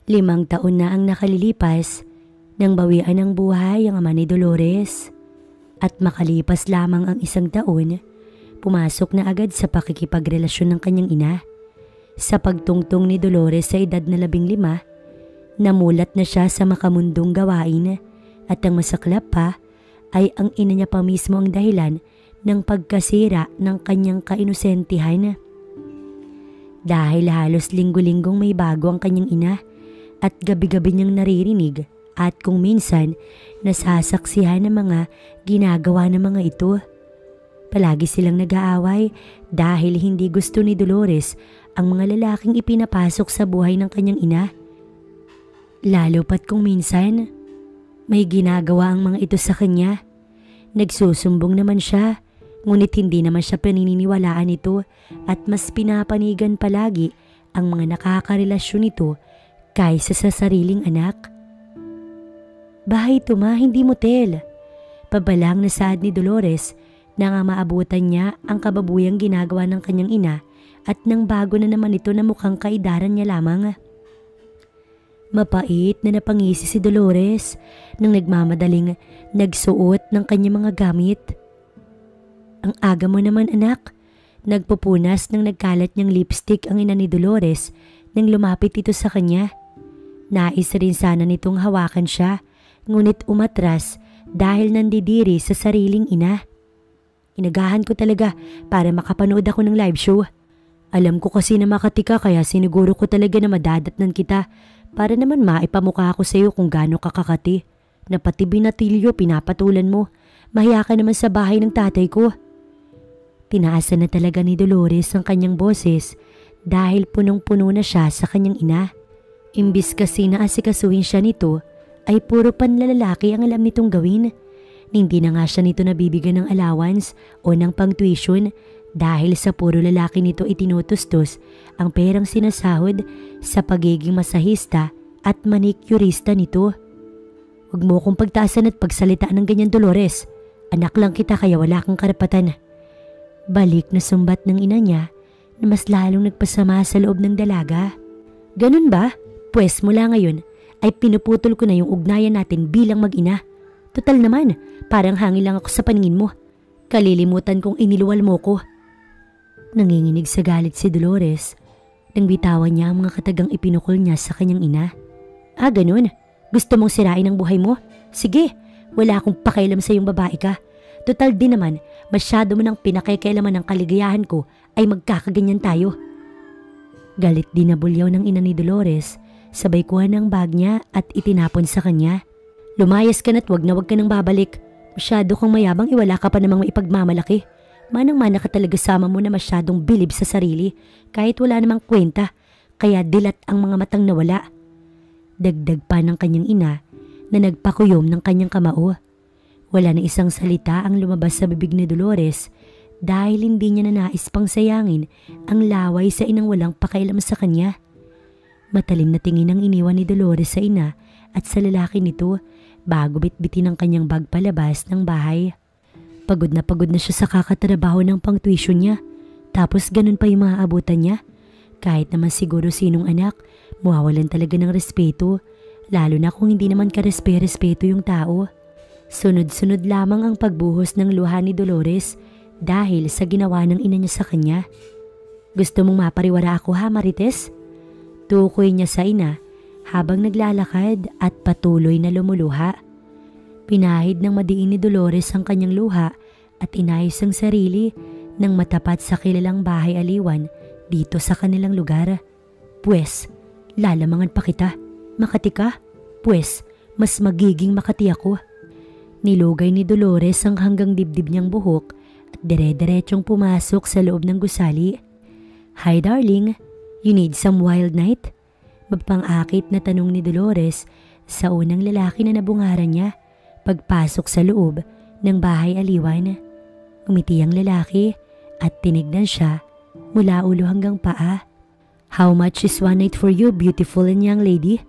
5 taon na ang nakalilipas nang bawian ng buhay ang ama ni Dolores. At makalipas lamang ang 1 taon, pumasok na agad sa pakikipagrelasyon ng kanyang ina. Sa pagtungtong ni Dolores sa edad na 15, namulat na siya sa makamundong gawain at ang masaklap pa ay ang ina niya pa mismo ang dahilan ng pagkasira ng kanyang kainosentihan. Dahil halos linggo-linggong may bago ang kanyang ina at gabi-gabi niyang naririnig at kung minsan nasasaksihan ng mga ginagawa ng mga ito. Palagi silang nag-aaway dahil hindi gusto ni Dolores ang mga lalaking ipinapasok sa buhay ng kanyang ina. Lalo pat kung minsan may ginagawa ang mga ito sa kanya. Nagsusumbong naman siya, ngunit hindi naman siya paniniwalaan ito at mas pinapanigan palagi ang mga nakakarelasyon nito kaysa sa sariling anak. Bahay ito ma, hindi motel. Pabalang na saad ni Dolores na nga maabutan niya ang kababuyang ginagawa ng kanyang ina at nang bago na naman ito na mukhang kaidaran niya lamang. Mapait na napangisi si Dolores nang nagmamadaling nagsuot ng kanyang mga gamit. Ang aga mo naman anak, nagpupunas ng nagkalat niyang lipstick ang ina ni Dolores nang lumapit ito sa kanya. Nais rin sana nitong hawakan siya, ngunit umatras dahil nandidiri sa sariling ina. Inagahan ko talaga para makapanood ako ng live show. Alam ko kasi na Makati ka kaya siniguro ko talaga na madadatnan kita para naman maipamukha ako sa iyo kung gaano ka kakati. Na pati binatilyo pinapatulan mo. Mahiya ka naman sa bahay ng tatay ko. Tinaasan na talaga ni Dolores ang kanyang boses dahil punong-puno na siya sa kanyang ina. Imbis kasi na asikasuhin siya nito, ay puro panlalalaki ang alam nitong gawin. Hindi na nga siya nito nabibigyan ng allowance o ng pang-tuition dahil sa puro lalaki nito itinutustos ang perang sinasahod sa pagiging masahista at manicurista nito. Huwag mo akong pagtaasan at pagsalitaan ng ganyan Dolores. Anak lang kita kaya wala kang karapatan. Balik na sumbat ng ina niya na mas lalong nagpasama sa loob ng dalaga. Ganun ba? Pwes mula ngayon ay pinuputol ko na yung ugnayan natin bilang mag-ina. Total naman, parang hangin lang ako sa paningin mo. Kalilimutan kong iniluwal mo ko. Nanginginig sa galit si Dolores nang bitawan niya ang mga katagang ipinukol niya sa kanyang ina. Ah, ganun? Gusto mong sirain ang buhay mo? Sige, wala akong pakialam sa iyong babae ka. Total din naman, masyado mo nang pinakikailaman ng kaligayahan ko ay magkakaganyan tayo. Galit din na bulyaw ng ina ni Dolores, sabay kuha ng bag niya at itinapon sa kanya. Lumayas ka na't wag na wag ka nang babalik. Masyado kang mayabang iwala ka pa namang maipagmamalaki. Manang-mana ka talaga sama mo na masyadong bilib sa sarili kahit wala namang kwenta, kaya dilat ang mga matang nawala. Dagdag pa ng kanyang ina na nagpakuyom ng kanyang kamao. Wala na isang salita ang lumabas sa bibig ni Dolores dahil hindi niya na nais pang sayangin ang laway sa inang walang pakialam sa kanya. Matalim na tingin ang iniwan ni Dolores sa ina at sa lalaki nito bago bitbitin ang kanyang bag palabas ng bahay. Pagod na siya sa kakatrabaho ng pang-tuition niya. Tapos ganun pa yung maaabutan niya. Kahit naman siguro sinong anak, mawawalan talaga ng respeto. Lalo na kung hindi naman karespe-respeto yung tao. Sunod-sunod lamang ang pagbuhos ng luha ni Dolores dahil sa ginawa ng ina niya sa kanya. Gusto mong mapariwara ako ha, Marites? Tukoy niya sa ina habang naglalakad at patuloy na lumuluha. Pinahid ng madiin ni Dolores ang kanyang luha at inayos ang sarili nang matapat sa kilalang bahay aliwan dito sa kanilang lugar. Pwes, lalamangan pa kita. Makati ka? Pwes, mas magiging Makati ako. Nilugay ni Dolores ang hanggang dibdib niyang buhok at dire-diretsyong pumasok sa loob ng gusali. Hi darling, you need some wild night? Mapang-akit na tanong ni Dolores sa unang lalaki na nabungaran niya pagpasok sa loob ng bahay aliwan. Umiti ang lalaki at tinignan siya mula ulo hanggang paa. How much is one night for you, beautiful and young lady?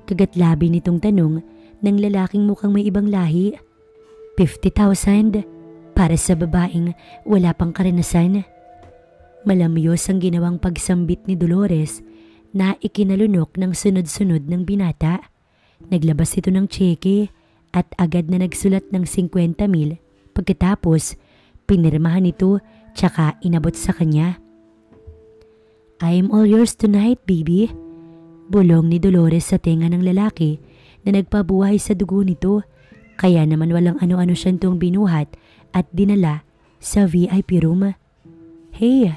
Kagatlabi nitong tanong ng lalaking mukhang may ibang lahi. 50,000 para sa babaeng wala pang karanasan. Malamyos ang ginawang pagsambit ni Dolores na ikinalunok ng sunod-sunod ng binata. Naglabas ito ng tseke at agad na nagsulat ng 50,000. Pagkatapos, pinirmahan ito tsaka inabot sa kanya. I'm all yours tonight, baby. Bulong ni Dolores sa tenga ng lalaki na nagpabuhay sa dugo nito, kaya naman walang ano-ano siyang tong binuhat at dinala sa VIP room. Hey,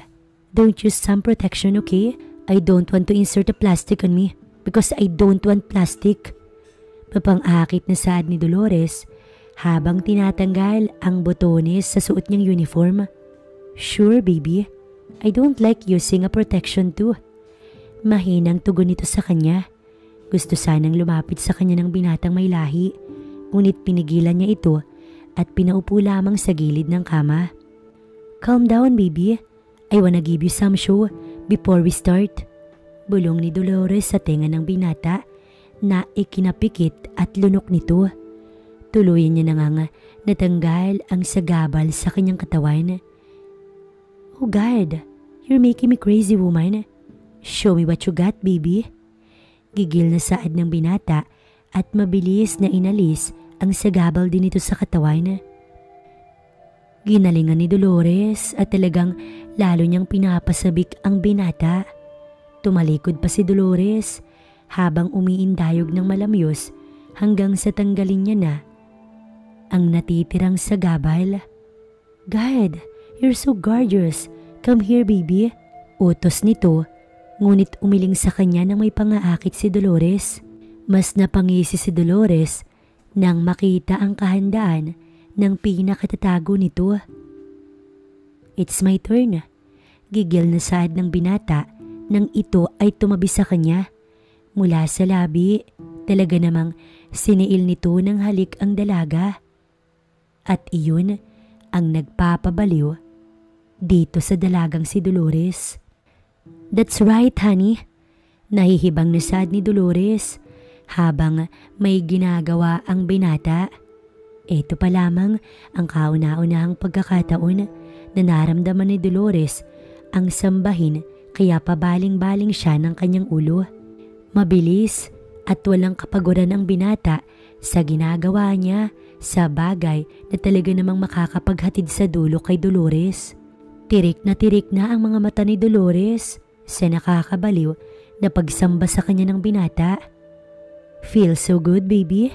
don't use sun protection, okay? I don't want to insert a plastic on me because I don't want plastic. Mapang-akit na saad ni Dolores habang tinatanggal ang botones sa suot niyang uniform. Sure, baby. I don't like using a protection too. Mahinang tugon nito sa kanya. Gusto sanang lumapit sa kanya ng binatang may lahi, ngunit pinigilan niya ito at pinaupo lamang sa gilid ng kama. Calm down, baby. I wanna give you some show before we start. Bulong ni Dolores sa tenga ng binata na ikinapikit at lunok nito. Tuluyan niya na nga natanggal ang sagabal sa kanyang katawan. Oh God, you're making me crazy, woman. Show me what you got, baby. Gigil na saad ng binata at mabilis na inalis ang sagabal din ito sa katawan. Ginalingan ni Dolores at talagang lalo niyang pinapasabik ang binata. Tumalikod pa si Dolores habang umiindayog ng malamyos hanggang sa tanggalin niya na ang natitirang sagabal. God, you're so gorgeous. Come here, baby. Utos nito, ngunit umiling sa kanya nang may pangaakit si Dolores. Mas napangisi si Dolores nang makita ang kahandaan ng pinakatatago nito. It's my turn. Gigil na saad ng binata nang ito ay tumabi sa kanya. Mula sa labi, talaga namang siniil nito ng halik ang dalaga. At iyon ang nagpapabaliw dito sa dalagang si Dolores. That's right, honey. Nahihibang na saad ni Dolores habang may ginagawa ang binata. Ito pa lamang ang kauna-unahang pagkakataon na naramdaman ni Dolores ang sambahin, kaya pabaling-baling siya ng kanyang ulo. Mabilis at walang kapaguran ang binata sa ginagawa niya sa bagay na talaga namang makakapaghatid sa dulo kay Dolores. Tirik na ang mga mata ni Dolores sa nakakabaliw na pagsamba sa kanya ng binata. Feel so good, baby?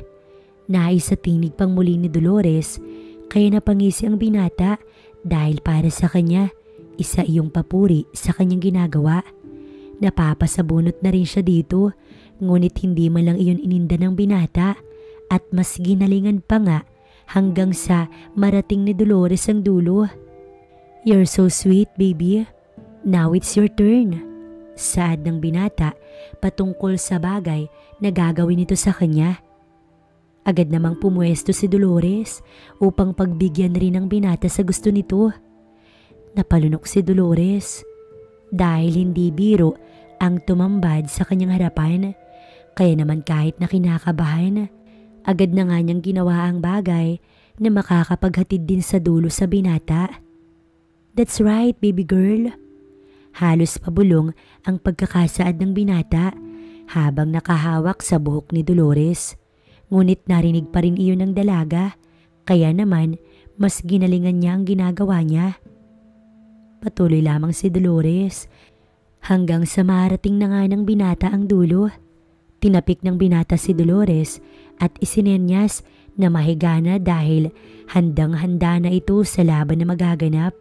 Nais sa tinig pang muli ni Dolores, kaya napangisi ang binata dahil para sa kanya, isa iyong papuri sa kanyang ginagawa. Napapasabunot na rin siya dito, ngunit hindi man lang iyon ininda ng binata at mas ginalingan pa nga hanggang sa marating ni Dolores ang dulo. You're so sweet, baby. Now it's your turn. Saad ng binata patungkol sa bagay na gagawin ito sa kanya. Agad namang pumuesto si Dolores upang pagbigyan rin ng binata sa gusto nito. Napalunok si Dolores dahil hindi biro ang tumambad sa kanyang harapan, kaya naman kahit na kinakabahan, agad na nga niyang ginawa ang bagay na makakapaghatid din sa dulo sa binata. That's right, baby girl. Halos pabulong ang pagkakasaad ng binata habang nakahawak sa buhok ni Dolores. Ngunit narinig pa rin iyon ng dalaga, kaya naman mas ginalingan niya ang ginagawa niya. Patuloy lamang si Dolores hanggang sa marating na nga ng binata ang dulo. Tinapik ng binata si Dolores at isinenyas na mahiga na dahil handang-handa na ito sa laban na magaganap.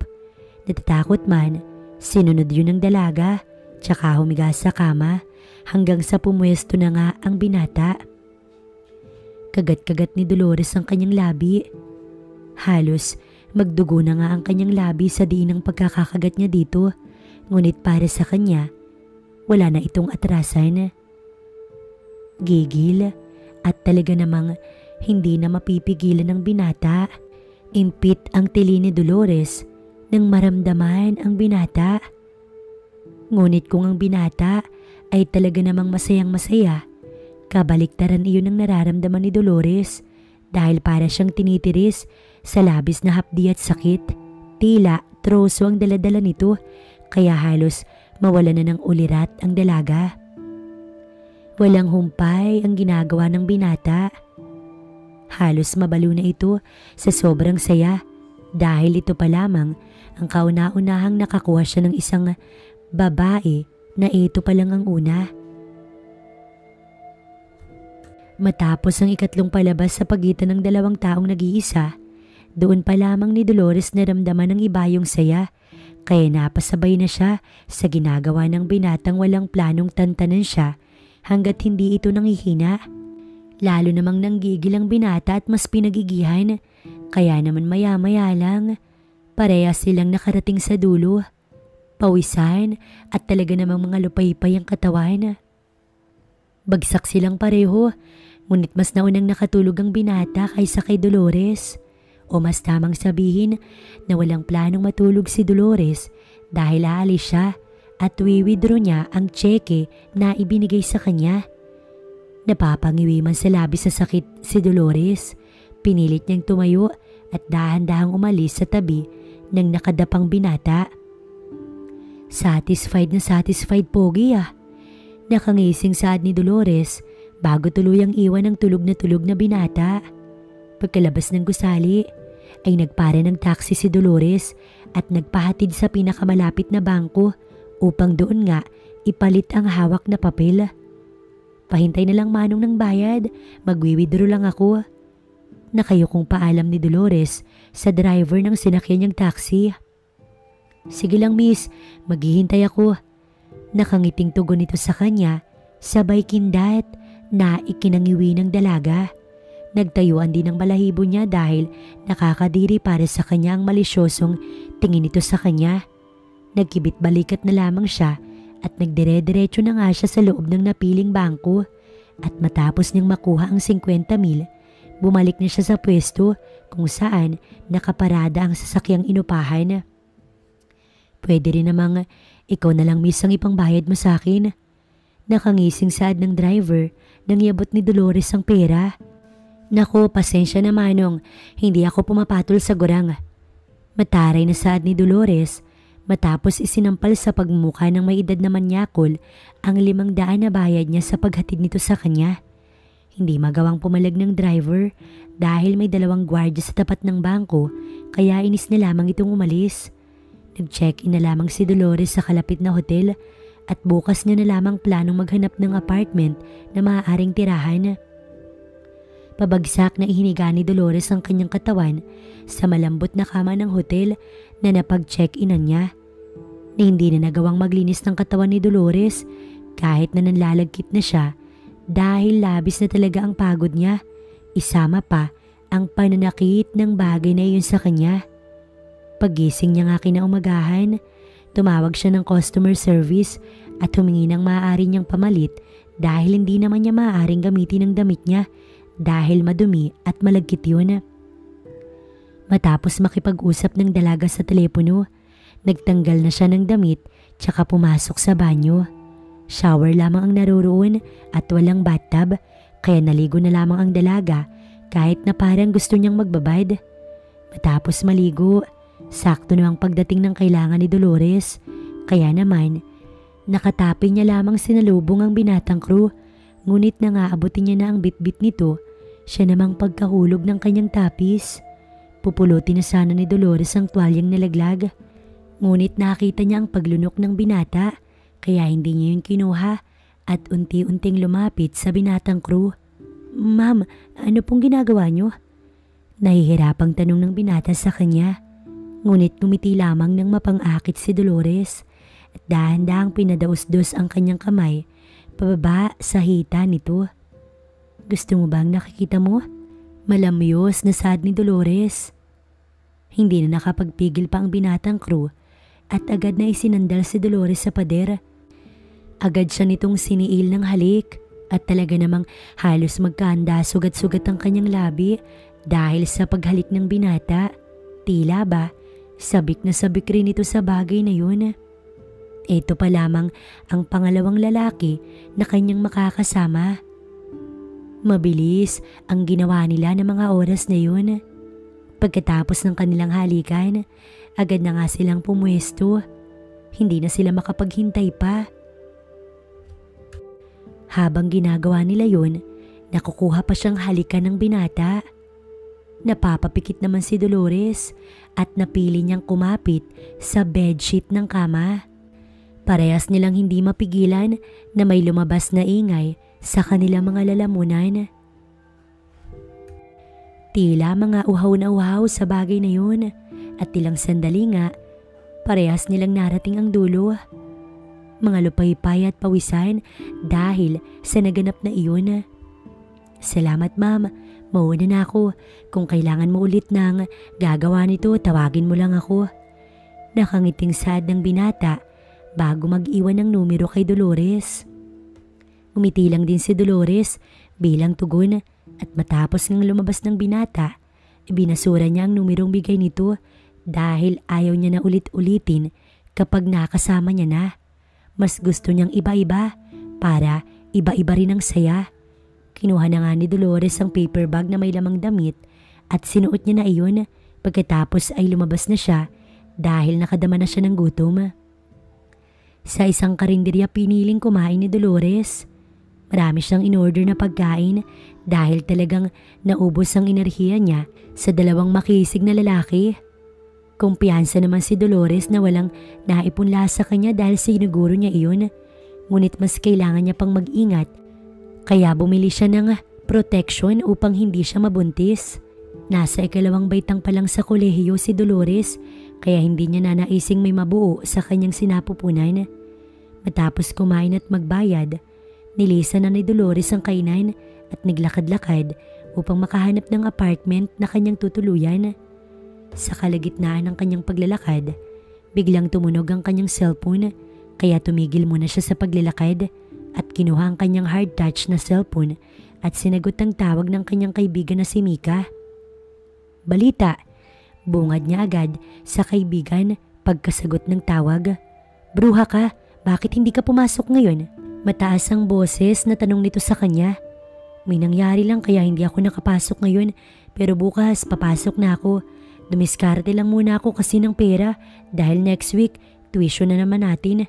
Natatakot man, sinunod yun ng dalaga, tsaka humiga sa kama hanggang sa pumwesto na nga ang binata. Kagat-kagat ni Dolores ang kanyang labi. Halos magdugo na nga ang kanyang labi sa diin ng pagkakakagat niya dito, ngunit para sa kanya, wala na itong atrasan. Gigil at talaga namang hindi na mapipigilan ng binata. Impit ang tili ni Dolores nang maramdaman ang binata. Ngunit kung ang binata ay talaga namang masayang-masaya, kabaliktaran iyon ang nararamdaman ni Dolores dahil para siyang tinitiris sa labis na hapdi at sakit. Tila troso ang daladala nito, kaya halos mawala na ng ulirat ang dalaga. Walang humpay ang ginagawa ng binata. Halos mabalo na ito sa sobrang saya dahil ito pa lamang ang kauna-unahang nakakuha siya ng isang babae na ito pa lang ang una. Matapos ang ikatlong palabas sa pagitan ng dalawang taong nag-iisa, doon pa lamang ni Dolores naramdaman ng iba yung saya, kaya napasabay na siya sa ginagawa ng binatang walang planong tantanan siya hanggat hindi ito nangihina. Lalo namang nanggigil ang binata at mas pinagigihan, kaya naman maya-maya lang, parehas silang nakarating sa dulo. Pawisan at talaga namang mga lupay-pay ang katawan. Bagsak silang pareho, ngunit mas naunang nakatulog ang binata kaysa kay Dolores. O mas tamang sabihin na walang planong matulog si Dolores dahil aalis siya at wiwithdraw niya ang tseke na ibinigay sa kanya. Napapangiwi man sa labis sa sakit si Dolores, pinilit niyang tumayo at dahan-dahang umalis sa tabi ng nakadapang binata. Satisfied na satisfied pogi ah. Nakangising saad ni Dolores bago tuluyang iwan ang tulog na binata. Pagkalabas ng gusali ay nagpara ng taxi si Dolores at nagpahatid sa pinakamalapit na bangko upang doon nga ipalit ang hawak na papel. Pahintay na lang manong ng bayad, magwi-withdraw lang ako. Nakayukong paalam ni Dolores sa driver ng sinakyan niyang taxi. Sige lang miss, maghihintay ako. Nakangiting tugon nito sa kanya, sabay kindat na ikinangiwi ng dalaga. Nagtayuan din ang balahibo niya dahil nakakadiri para sa kanya ang malisyosong tingin nito sa kanya. Nagkibit balikat na lamang siya at nagdire-diretso na nga siya sa loob ng napiling bangko at matapos niyang makuha ang 50,000, bumalik na siya sa pwesto kung saan nakaparada ang sasakyang inupahan. Pwede rin namang ikaw na lang miss ang ipangbayad mo sa akin. Nakangising saad ng driver nang iabot ni Dolores ang pera. Nako, pasensya na manong, hindi ako pumapatol sa gurang. Mataray na saad ni Dolores matapos isinampal sa pagmumukha ng may edad na manyakol ang 500 na bayad niya sa paghatid nito sa kanya. Hindi magawang pumalag ng driver dahil may 2 gwardya sa tapat ng bangko kaya inis na lamang itong umalis. Nag-check-in na lamang si Dolores sa kalapit na hotel at bukas niya na lamang planong maghanap ng apartment na maaaring tirahan. Pabagsak na ihiniga ni Dolores ang kanyang katawan sa malambot na kama ng hotel na napag-check-inan niya. Na hindi na nagawang maglinis ng katawan ni Dolores kahit na nanlalagkit na siya dahil labis na talaga ang pagod niya. Isama pa ang pananakit ng bagay na iyon sa kanya. Paggising niya nga kinaumagahan, tumawag siya ng customer service at humingi ng maaari niyang pamalit dahil hindi naman niya maaaring gamitin ang damit niya dahil madumi at malagkit yun. Matapos makipag-usap ng dalaga sa telepono, nagtanggal na siya ng damit tsaka pumasok sa banyo. Shower lamang ang naroroon at walang bathtub kaya naligo na lamang ang dalaga kahit na parang gusto niyang magbabad. Matapos maligo, sakto na ang pagdating ng kailangan ni Dolores kaya naman nakatapi niya lamang sinalubong ang binatang crew. Ngunit nang aabutin niya na ang bitbit nito, siya namang pagkahulog ng kanyang tapis. Pupulutin na sana ni Dolores ang tuwalyang nalaglag. Ngunit nakita niya ang paglunok ng binata kaya hindi niya yun kinuha at unti-unting lumapit sa binatang crew. Ma'am, ano pong ginagawa niyo? Nahihirapang tanong ng binata sa kanya. Ngunit ngumiti lamang ng mapang-akit si Dolores at dahan-dahang pinadaos-dos ang kanyang kamay pababa sa hita nito. Gusto mo bang nakikita mo? Malamyos na saad ni Dolores. Hindi na nakapagpigil pa ang binatang crew at agad na isinandal si Dolores sa pader. Agad siya nitong siniil ng halik at talaga namang halos magkahanda sugat-sugat ang kanyang labi dahil sa paghalik ng binata. Tila ba, sabik na sabik rin ito sa bagay na yun. Ito pa lamang ang pangalawang lalaki na kanyang makakasama. Mabilis ang ginawa nila ng mga oras na yun. Pagkatapos ng kanilang halikan, agad na nga silang pumwesto. Hindi na sila makapaghintay pa. Habang ginagawa nila yun, nakukuha pa siyang halikan ng binata. Napapapikit naman si Dolores at napili niyang kumapit sa bedsheet ng kama. Parehas nilang hindi mapigilan na may lumabas na ingay sa kanilang mga lalamunan. Tila mga uhaw na uhaw sa bagay na yun at ilang sandali nga, parehas nilang narating ang dulo. Mga lupaypay at pawisan dahil sa naganap na iyon. Salamat ma'am, mauna na ako. Kung kailangan mo ulit ng gagawa nito, tawagin mo lang ako. Nakangiting sad ng binata bago mag-iwan ng numero kay Dolores. Umiti lang din si Dolores bilang tugon at matapos ng lumabas ng binata, ibinasura niya ang numerong bigay nito dahil ayaw niya na ulit-ulitin kapag nakasama niya na. Mas gusto niyang iba-iba para iba-iba rin ang saya. Kinuha na nga ni Dolores ang paper bag na may lamang damit at sinuot niya na iyon pagkatapos ay lumabas na siya dahil nakadama na siya ng gutom. Sa isang karinderya piniling kumain ni Dolores. Marami siyang in-order na pagkain dahil talagang naubos ang enerhiya niya sa dalawang makisig na lalaki. Kumpiyansa naman si Dolores na walang naipunla sa kanya dahil siniguro niya iyon. Ngunit mas kailangan niya pang mag-ingat kaya bumili siya ng protection upang hindi siya mabuntis. Nasa ikalawang baitang pa lang sa kolehiyo si Dolores kaya hindi niya nanaising may mabuo sa kanyang sinapupunan. Matapos kumain at magbayad, nilisan na ni Dolores ang kainan at naglakad-lakad upang makahanap ng apartment na kanyang tutuluyan. Sa kalagitnaan ng kanyang paglalakad, biglang tumunog ang kanyang cellphone kaya tumigil muna siya sa paglalakad at kinuha ang kanyang hard touch na cellphone at sinagot ang tawag ng kanyang kaibigan na si Mika. Balita, bungad niya agad sa kaibigan pagkasagot ng tawag. Bruha ka, bakit hindi ka pumasok ngayon? Mataas ang boses na tanong nito sa kanya. May nangyari lang kaya hindi ako nakapasok ngayon pero bukas papasok na ako. Dumiskarte lang muna ako kasi ng pera dahil next week tuition na naman natin.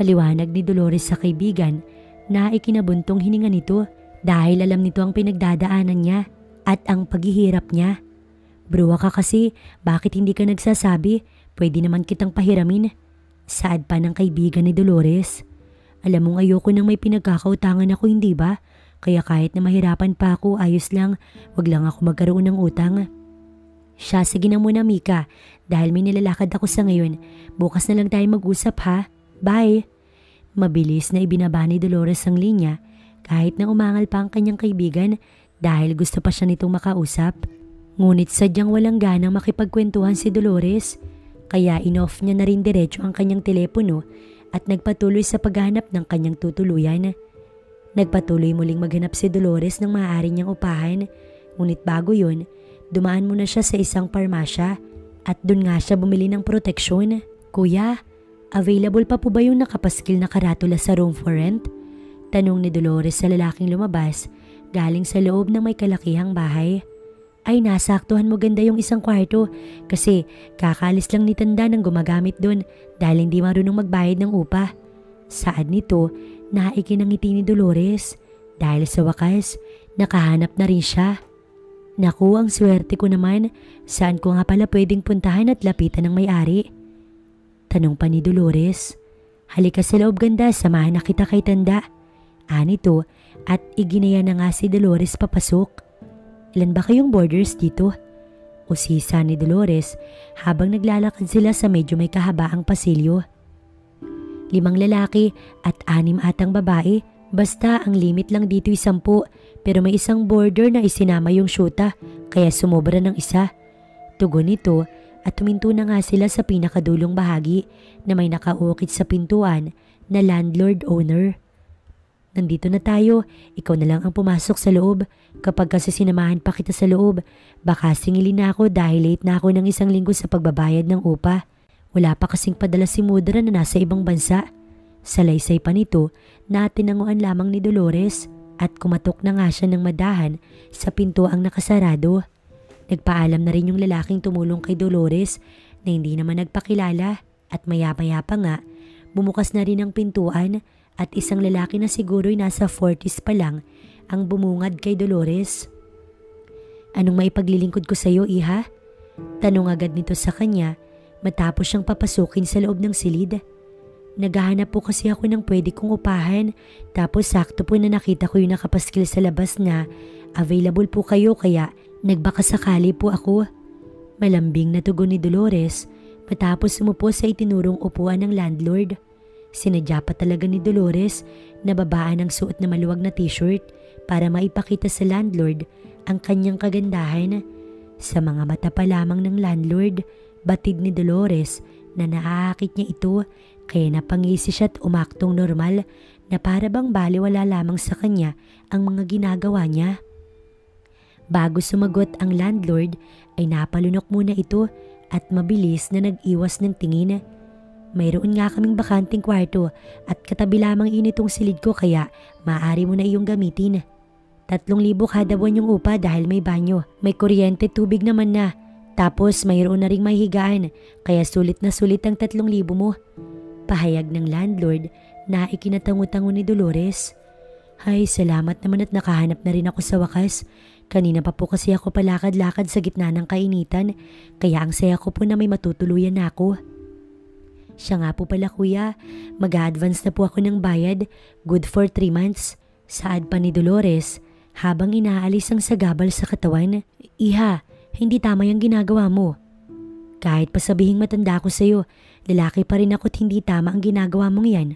Paliwanag ni Dolores sa kaibigan na ikinabuntong hininga nito dahil alam nito ang pinagdadaanan niya at ang paghihirap niya. Bruwa ka kasi, bakit hindi ka nagsasabi? Pwede naman kitang pahiramin. Saad pa ng kaibigan ni Dolores. Alam mong ayoko nang may pinagkakautangan ako, hindi ba? Kaya kahit na mahirapan pa ako, ayos lang. Wag lang ako magkaroon ng utang. Siya, sige na muna Mika. Dahil may nilalakad ako sa ngayon. Bukas na lang tayo mag-usap ha. Bye. Mabilis na ibinaba ni Dolores ang linya kahit na umangal pa ang kanyang kaibigan dahil gusto pa siya nitong makausap. Ngunit sadyang walang ganang makipagkwentuhan si Dolores kaya in-off niya na rin diretso ang kanyang telepono at nagpatuloy sa paghahanap ng kanyang tutuluyan. Nagpatuloy muling maghanap si Dolores ng maaari niyang upahan ngunit bago yun, dumaan muna siya sa isang parmasya at dun nga siya bumili ng proteksyon. Kuya, available pa po ba yung nakapaskil na karatula sa room for rent? Tanong ni Dolores sa lalaking lumabas galing sa loob ng may kalakihang bahay. Ay nasaktuhan mo ganda yung isang kwarto kasi kakalis lang ni Tanda nang gumagamit dun dahil hindi marunong magbayad ng upa. Saad nito na ikinangiti ni Dolores dahil sa wakas nakahanap na rin siya. Naku, ang swerte ko naman, saan ko nga pala pwedeng puntahan at lapitan ng may-ari? Tanong pa ni Dolores. Halika sa loob ganda, samahan na kita kay Tanda. Anito at iginaya na nga si Dolores papasok. Ilan ba kayong boarders dito? Usisa ni Dolores habang naglalakad sila sa medyo may kahabaang pasilyo. 5 lalaki at 6 atang babae. Basta ang limit lang dito 10 pero may isang boarder na isinama yung syuta kaya sumobra ng isa. Tugon nito at tuminto na nga sila sa pinakadulong bahagi na may nakaukit sa pintuan na landlord owner. Nandito na tayo, ikaw na lang ang pumasok sa loob. Kapag kasi sinamahan pa kita sa loob, baka singilin na ako dahil late na ako ng 1 linggo sa pagbabayad ng upa. Wala pa kasing padala si Mudra na nasa ibang bansa. Salaysay pa nito na tinanguan lamang ni Dolores at kumatok na nga siya ng madahan sa pinto ang nakasarado. Nagpaalam na rin yung lalaking tumulong kay Dolores na hindi naman nagpakilala at maya-maya pa nga bumukas na rin ang pintuan at isang lalaki na siguro'y nasa 40s pa lang ang bumungad kay Dolores. Anong maipaglilingkod ko sa iyo, iha? Tanong agad nito sa kanya matapos siyang papasukin sa loob ng silid. Naghahanap po kasi ako ng pwede kong upahan, tapos sakto po na nakita ko yung nakapaskil sa labas na available po kayo kaya nagbakasakali po ako. Malambing na tugon ni Dolores matapos umupo sa itinurong upuan ng landlord. Sinadya pa talaga ni Dolores na babaan ang suot na maluwag na t-shirt para maipakita sa landlord ang kanyang kagandahan. Sa mga mata pa lamang ng landlord, batid ni Dolores na naaakit niya ito kaya napangisi siya at umaktong normal na para bang baliwala lamang sa kanya ang mga ginagawa niya. Bago sumagot ang landlord ay napalunok muna ito at mabilis na nag-iwas ng tingin. Mayroon nga kaming bakanting kwarto at katabi lamang initong silid ko kaya maaari mo na iyong gamitin. 3,000 kada buwan yung upa dahil may banyo, may kuryente, tubig naman na. Tapos mayroon na ring may higaan kaya sulit na sulit ang 3,000 mo. Pahayag ng landlord na ikinatango-tango ni Dolores. Ay, salamat naman at nakahanap na rin ako sa wakas. Kanina pa po kasi ako palakad-lakad sa gitna ng kainitan kaya ang saya ko po na may matutuluyan na ako. Siya nga po pala kuya, mag-a-advance na po ako ng bayad, good for 3 months. Saad pa ni Dolores habang inaalis ang sagabal sa katawan. Iha, hindi tama yung ginagawa mo. Kahit pa sabihing matanda ako sa'yo, lalaki pa rin ako't hindi tama ang ginagawa mong yan.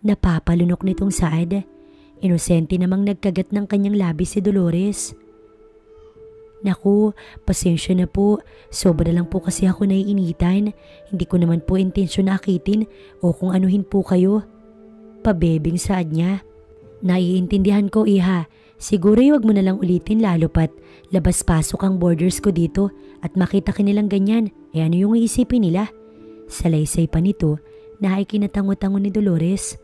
Napapalunok nitong Saad. Inosente namang nagkagat ng kanyang labi si Dolores. Naku, pasensya na po. Sobra lang po kasi ako naiinitan. Hindi ko naman po intensyon na akitin o kung anuhin po kayo. Pabebing Saad niya. Naiintindihan ko, iha. Siguro wag mo na lang ulitin lalo pat labas-pasok ang borders ko dito at makita ka nilang ganyan. Eh ano yung iisipin nila? Salaysay pa nito na ikinatango-tango ni Dolores.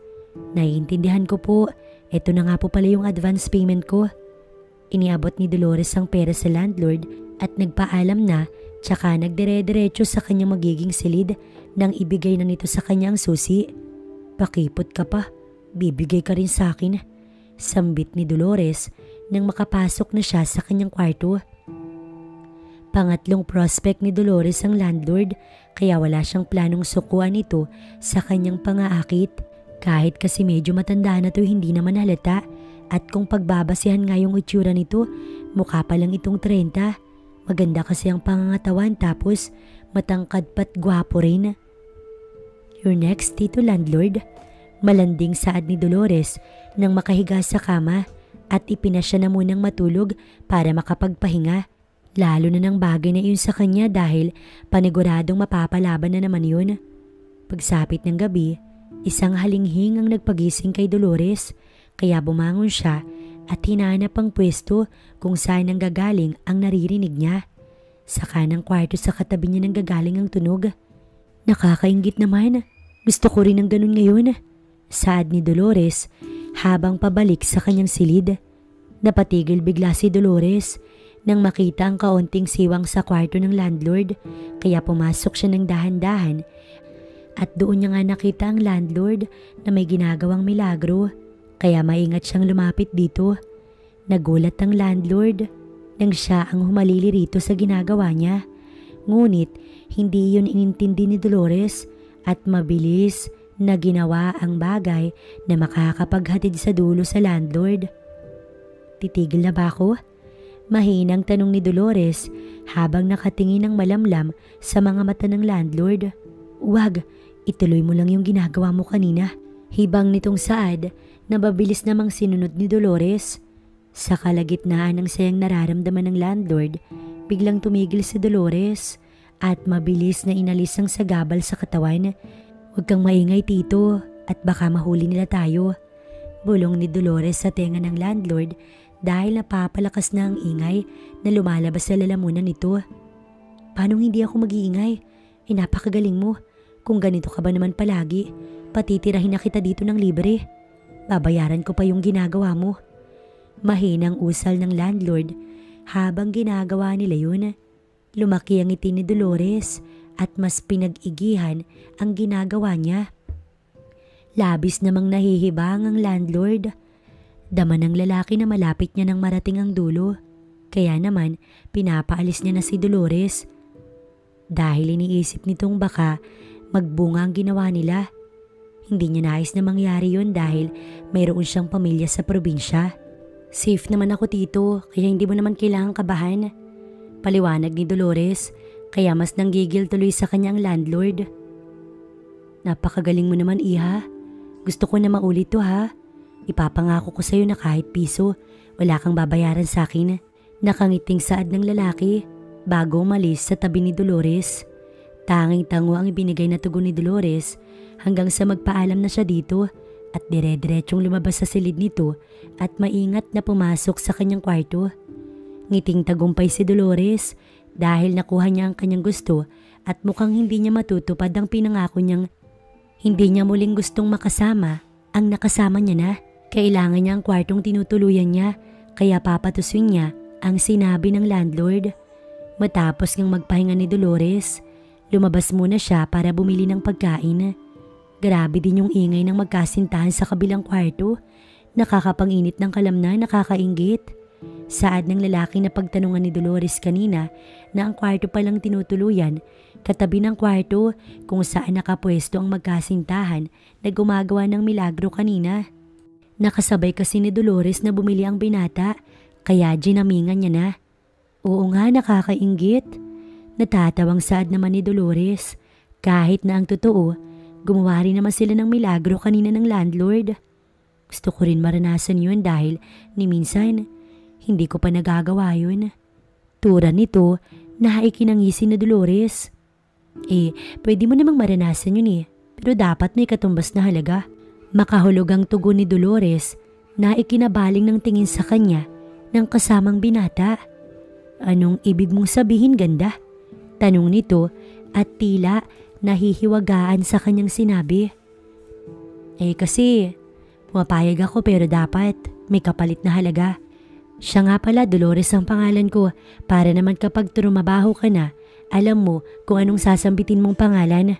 Naiintindihan ko po. Ito na nga po pala yung advance payment ko. Iniabot ni Dolores ang pera sa landlord at nagpaalam na tsaka nagdire-diretso sa kanyang magiging silid nang ibigay na nito sa kanyang susi. Pakipot ka pa. Bibigay ka rin sa akin. Sambit ni Dolores nang makapasok na siya sa kanyang kwarto. Pangatlong prospect ni Dolores ang landlord kaya wala siyang planong sukuan ito sa kanyang pangaakit. Kahit kasi medyo matanda na to hindi naman halata at kung pagbabasihan nga yung itsura nito, mukha pa lang itong 30. Maganda kasi ang pangangatawan tapos matangkad pat gwapo rin. Your next, Tito Landlord. Malanding saad ni Dolores nang makahiga sa kama at ipinasya na munang matulog para makapagpahinga. Lalo na ng bagay na iyon sa kanya dahil paniguradong mapapalaban na naman yun. Pagsapit ng gabi, isang halinghing ang nagpagising kay Dolores kaya bumangon siya at hinanap ang pwesto kung saan nanggagaling ang naririnig niya. Sa kanang kwarto sa katabi niya nanggagaling ang tunog. Nakakainggit naman. Gusto ko rin ng ganun ngayon. Saad ni Dolores habang pabalik sa kanyang silid. Napatigil bigla si Dolores nang makita ang kaunting siwang sa kwarto ng landlord kaya pumasok siya ng dahan-dahan at doon niya nga nakita ang landlord na may ginagawang milagro kaya maingat siyang lumapit dito. Nagulat ang landlord nang siya ang humalili rito sa ginagawa niya. Ngunit hindi yun inintindi ni Dolores at mabilis na ginawa ang bagay na makakapaghatid sa dulo sa landlord. Titigil na ba ako? Mahinang tanong ni Dolores habang nakatingin ng malamlam sa mga mata ng landlord. Wag, ituloy mo lang yung ginagawa mo kanina. Hibang nitong Saad na mabilis namang sinunod ni Dolores. Sa kalagitnaan ng sayang nararamdaman ng landlord, biglang tumigil si Dolores at mabilis na inalis ang sagabal sa katawan. Huwag kang maingay tito at baka mahuli nila tayo. Bulong ni Dolores sa tenga ng landlord dahil napapalakas na ang ingay na lumalabas sa lalamunan nito. Paano hindi ako mag-iingay? Napakagaling mo. Kung ganito ka ba naman palagi, patitirahin na kita dito ng libre. Babayaran ko pa yung ginagawa mo. Mahinang usal ng landlord habang ginagawa nila yun. Lumaki ang ngiti ni Dolores at mas pinag-igihan ang ginagawa niya. Labis namang nahihibang ang landlord. Dama ng lalaki na malapit niya nang marating ang dulo. Kaya naman pinapaalis niya na si Dolores. Dahil iniisip nitong baka magbunga ang ginawa nila. Hindi niya nais na mangyari yun dahil mayroon siyang pamilya sa probinsya. Safe naman ako dito kaya hindi mo naman kailangang kabahan. Paliwanag ni Dolores kaya mas nanggigil tuloy sa kanya ang landlord. Napakagaling mo naman, Iha. Gusto ko na maulit to, ha. Ipapangako ko sa'yo na kahit piso, wala kang babayaran sa akin. Nakangiting saad ng lalaki bago umalis sa tabi ni Dolores. Tanging tango ang ibinigay na tugon ni Dolores hanggang sa magpaalam na siya dito at dire-diretsong lumabas sa silid nito at maingat na pumasok sa kanyang kwarto. Ngiting tagumpay si Dolores dahil nakuha niya ang kanyang gusto at mukhang hindi niya matutupad ang pinangako niyang hindi niya muling gustong makasama ang nakasama niya na. Kailangan niya ang kwartong tinutuluyan niya kaya papatuswing niya ang sinabi ng landlord. Matapos ngang magpahinga ni Dolores, lumabas muna siya para bumili ng pagkain. Grabe din yung ingay ng magkasintahan sa kabilang kwarto. Nakakapanginit ng kalamnan, nakakainggit. Saad ng lalaki na pagtanungan ni Dolores kanina na ang kwarto palang tinutuluyan, katabi ng kwarto kung saan nakapwesto ang magkasintahan na gumagawa ng milagro kanina. Nakasabay kasi ni Dolores na bumili ang binata kaya ginamingan niya na. Oo nga, nakakainggit. Natatawang saad naman ni Dolores kahit na ang totoo, gumawa rin naman sila ng milagro kanina ng landlord. Gusto ko rin maranasan yun dahil ni minsan hindi ko pa nagagawa yun. Tura nito na ikinangisi ni Dolores. Pwede mo namang maranasan yun pero dapat may katumbas na halaga. Makahulog ang tugon ni Dolores na ikinabaling ng tingin sa kanya ng kasamang binata. Anong ibig mong sabihin, ganda? Tanong nito at tila nahihiwagaan sa kanyang sinabi. Kasi pumapayag ako pero dapat may kapalit na halaga. Siya nga pala, Dolores ang pangalan ko para naman kapag trumabaho ka na, alam mo kung anong sasambitin mong pangalan.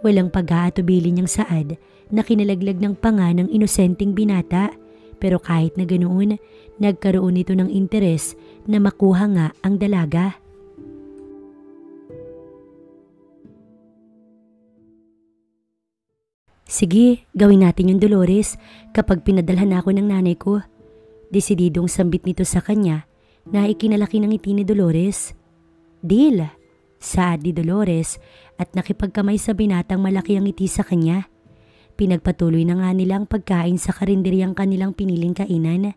Walang pag-aatubili niyang saad na kinalaglag ng panga ng inosenteng binata pero kahit na ganoon, nagkaroon nito ng interes na makuha nga ang dalaga. Sige, gawin natin yung Dolores kapag pinadalhan ako ng nanay ko. Desididong sambit nito sa kanya na ikinalaki ng ngiti ni Dolores. Deal, saad ni Dolores at nakipagkamay sa binatang malaki ang ngiti sa kanya. Pinagpatuloy na nga nila ang pagkain sa karinderyang kanilang piniling kainan.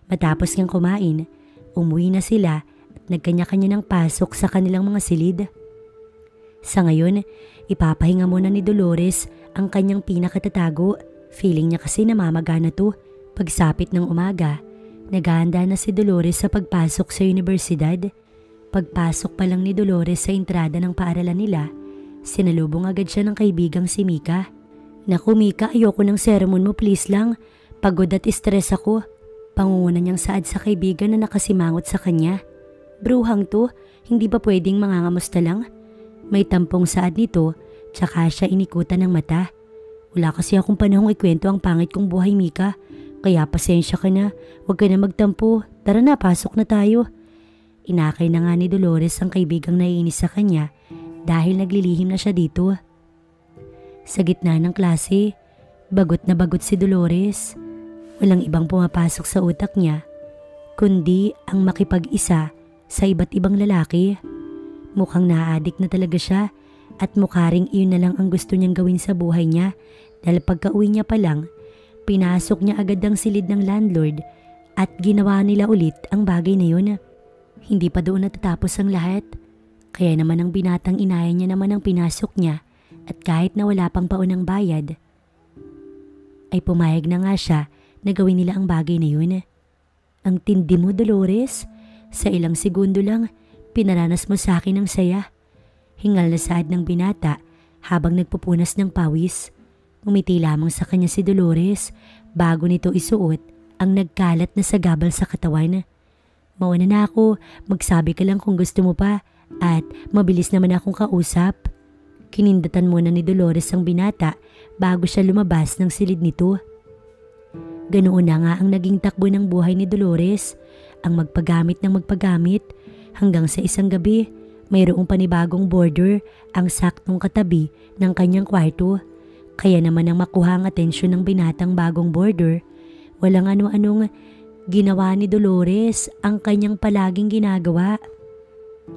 Matapos ngang kumain, umuwi na sila at nagkanya-kanya ng pasok sa kanilang mga silid. Sa ngayon, ipapahinga muna ni Dolores ang kanyang pinakatatago. Feeling niya kasi namamaga na to. Pagsapit ng umaga, naghahanda na si Dolores sa pagpasok sa universidad. Pagpasok pa lang ni Dolores sa entrada ng paaralan nila, sinalubong agad siya ng kaibigang si Mika. Naku Mika, ayoko ng sermon mo please lang. Pagod at stress ako. Pangunguna niyang saad sa kaibigan na nakasimangot sa kanya. Bruhang to, hindi ba pwedeng mangangamusta lang? May tampong saad nito, tsaka siya inikutan ng mata. Wala kasi akong panahong ikwento ang pangit kong buhay Mika. Kaya pasensya ka na, huwag ka na magtampo. Tara na, pasok na tayo. Inakay na nga ni Dolores ang kaibigang naiinis sa kanya dahil naglilihim na siya dito. Sa gitna ng klase, bagot na bagot si Dolores. Walang ibang pumapasok sa utak niya, kundi ang makipag-isa sa iba't ibang lalaki. Mukhang naa-addict na talaga siya at mukha ring iyon na lang ang gusto niyang gawin sa buhay niya dahil pagka-uwi niya pa lang, pinasok niya agad ang silid ng landlord at ginawa nila ulit ang bagay na yun. Hindi pa doon natatapos ang lahat. Kaya naman ang binatang inaya niya naman ang pinasok niya at kahit na wala pang paunang bayad, ay pumayag na nga siya na gawin nila ang bagay na yun. Ang tindi mo, Dolores. Sa ilang segundo lang, pinaranas mo sa akin ang saya. Hingal na saad ng binata habang nagpupunas ng pawis. Umiti lamang sa kanya si Dolores bago nito isuot ang nagkalat na sagabal sa katawan. Mauna na ako, magsabi ka lang kung gusto mo pa at mabilis naman akong kausap. Kinindatan muna ni Dolores ang binata bago siya lumabas ng silid nito. Ganoon na nga ang naging takbo ng buhay ni Dolores, ang magpagamit ng magpagamit hanggang sa isang gabi mayroong panibagong border ang saktong katabi ng kanyang kwarto. Kaya naman ang makuha ang atensyon ng binatang bagong border, walang ano-anong ginawa ni Dolores ang kanyang palaging ginagawa.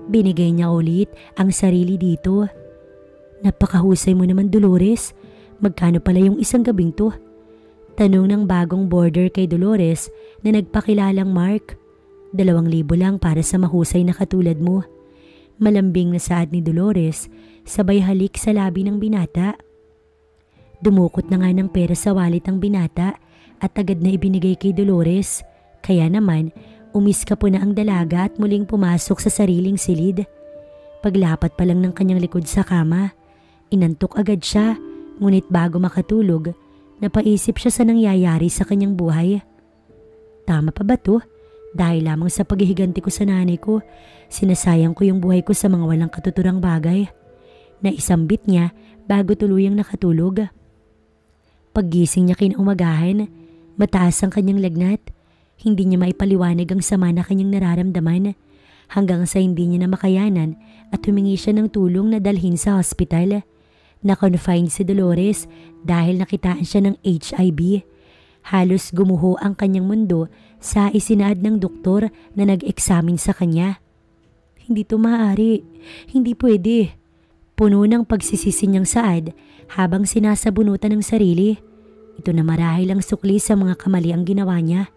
Binigay niya ulit ang sarili dito. Napakahusay mo naman, Dolores. Magkano pala yung isang gabing to? Tanong ng bagong border kay Dolores na nagpakilalang Mark. 2,000 lang para sa mahusay na katulad mo. Malambing na saad ni Dolores, sabay halik sa labi ng binata. Dumukot na nga ng pera sa wallet ang binata at agad na ibinigay kay Dolores. Kaya naman, umiska po na ang dalaga at muling pumasok sa sariling silid. Paglapat pa lang ng kanyang likod sa kama, inantok agad siya, ngunit bago makatulog, napaisip siya sa nangyayari sa kanyang buhay. Tama pa ba to? Dahil lamang sa paghihiganti ko sa nanay ko, sinasayang ko yung buhay ko sa mga walang katuturang bagay. Naisambit niya bago tuluyang nakatulog. Paggising niya kinaumagahan, mataas ang kanyang lagnat. Hindi niya maipaliwanag ang sama na kanyang nararamdaman hanggang sa hindi niya na makayanan at humingi siya ng tulong na dalhin sa hospital. Na-confine si Dolores dahil nakitaan siya ng HIV. Halos gumuho ang kanyang mundo sa isinaad ng doktor na nag-examine sa kanya. Hindi to maaari. Hindi pwede. Puno ng pagsisisi niyang saad habang sinasabunutan ng sarili. Ito na marahil ang sukli sa mga kamali ang ginawa niya.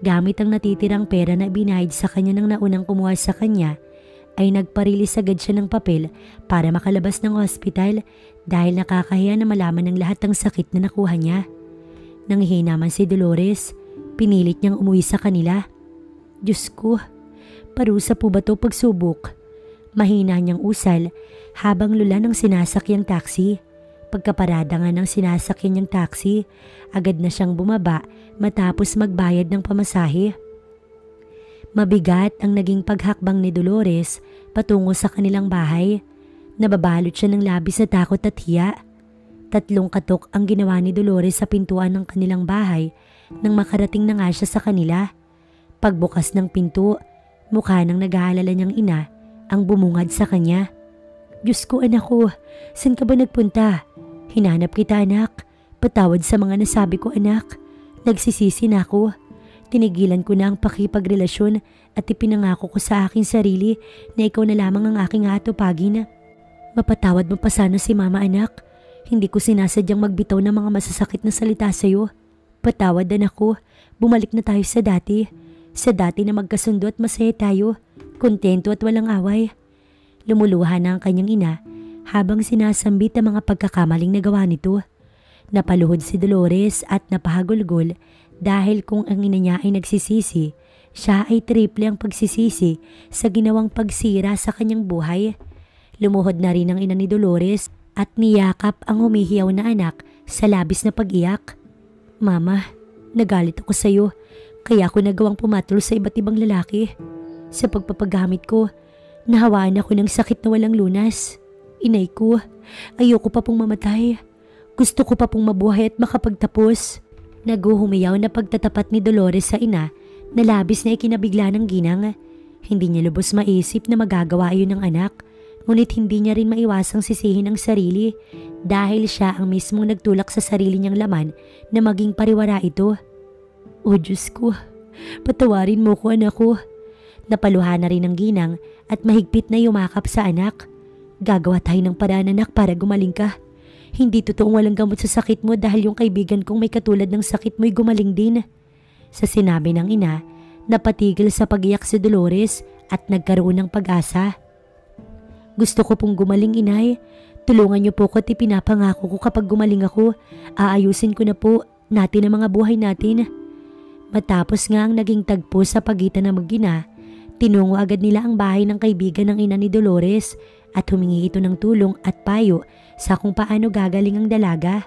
Gamit ang natitirang pera na binayad sa kanya ng naunang kumuha sa kanya, ay nagparilis agad siya ng papel para makalabas ng ospital dahil nakakahiya na malaman ng lahat ng sakit na nakuha niya. Nanghihina man si Dolores, pinilit niyang umuwi sa kanila. Diyos ko, parusa po ba to pagsubok? Mahina niyang usal habang lula ng sinasakyang taxi. Pagkaparada nga ng sinasakyan niyang taxi, agad na siyang bumaba matapos magbayad ng pamasahe. Mabigat ang naging paghakbang ni Dolores patungo sa kanilang bahay. Nababalot siya ng labis sa takot at hiya. 3 katok ang ginawa ni Dolores sa pintuan ng kanilang bahay nang makarating na nga siya sa kanila. Pagbukas ng pinto, mukha ng nag-aalala niyang ina ang bumungad sa kanya. Diyos ko, anak ko, saan ka ba nagpunta? Hinanap kita, anak. Patawad sa mga nasabi ko, anak. Nagsisisi na ako. Tinigilan ko na ang pakipagrelasyon at ipinangako ko sa aking sarili na ikaw na lamang ang aking atupagin. Mapatawad mo pa sana si mama, anak. Hindi ko sinasadyang magbitaw ng mga masasakit na salita sa iyo. Patawad, anak ko. Bumalik na tayo sa dati. Sa dati na magkasundo at masaya tayo. Kontento at walang away. Lumuluha na ang kanyang ina habang sinasambit ang mga pagkakamaling nagawa nito. Napaluhod si Dolores at napahagulgol dahil kung ang ina niya ay nagsisisi, siya ay triple ang pagsisisi sa ginawang pagsira sa kanyang buhay. Lumuhod na rin ang ina ni Dolores at niyakap ang humihiyaw na anak sa labis na pag-iyak. Mama, nagalit ako sa iyo kaya ako nagawang pumatol sa iba't ibang lalaki. Sa pagpapagamit ko, nahawaan ako ng sakit na walang lunas. Inay ko, ayoko pa pong mamatay. Gusto ko pa pong mabuhay at makapagtapos. Naguhumiyaw na pagtatapat ni Dolores sa ina na labis na ikinabigla ng ginang. Hindi niya lubos maisip na magagawa iyon ng anak, ngunit hindi niya rin maiwasang sisihin ang sarili dahil siya ang mismong nagtulak sa sarili niyang laman na maging pariwara ito. O Diyos ko, patawarin mo ko, anak ko. Napaluha na rin ang ginang at mahigpit na yumakap sa anak. Gagawa tayo ng paraan, anak, para gumaling ka. Hindi totoong walang gamot sa sakit mo dahil yung kaibigan kong may katulad ng sakit mo'y gumaling din. Sa sinabi ng ina, napatigil sa pag-iyak si Dolores at nagkaroon ng pag-asa. Gusto ko pong gumaling, inay. Tulungan niyo po ko at ipinapangako ko kapag gumaling ako, aayusin ko na po natin ang mga buhay natin. Matapos nga ang naging tagpo sa pagitan ng mag-ina, tinungo agad nila ang bahay ng kaibigan ng ina ni Dolores at humingi ito ng tulong at payo sa kung paano gagaling ang dalaga.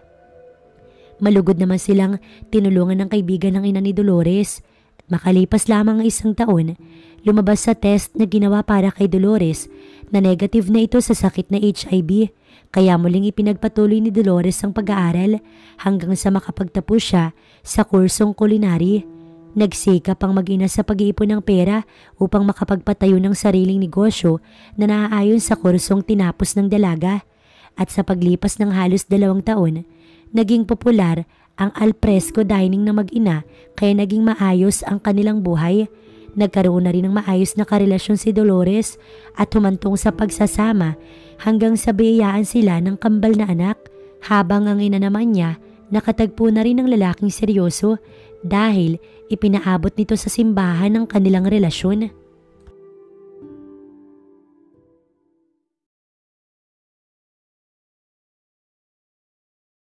Malugod naman silang tinulungan ng kaibigan ng ina ni Dolores at makalipas lamang ang 1 taon, Lumabas sa test na ginawa para kay Dolores na negative na ito sa sakit na HIV, kaya muling ipinagpatuloy ni Dolores ang pag-aaral hanggang sa makapagtapos siya sa kursong culinary. Nagsikap ang mag-ina sa pag-iipon ng pera upang makapagpatayo ng sariling negosyo na naaayon sa kursong tinapos ng dalaga. At sa paglipas ng halos 2 taon, naging popular ang alfresco dining ng mag-ina kaya naging maayos ang kanilang buhay. Nagkaroon na rin ng maayos na karelasyon si Dolores at humantong sa pagsasama hanggang sa biyayaan sila ng kambal na anak, habang ang ina naman niya nakatagpo na rin ng lalaking seryoso dahil ipinaabot nito sa simbahan ng kanilang relasyon.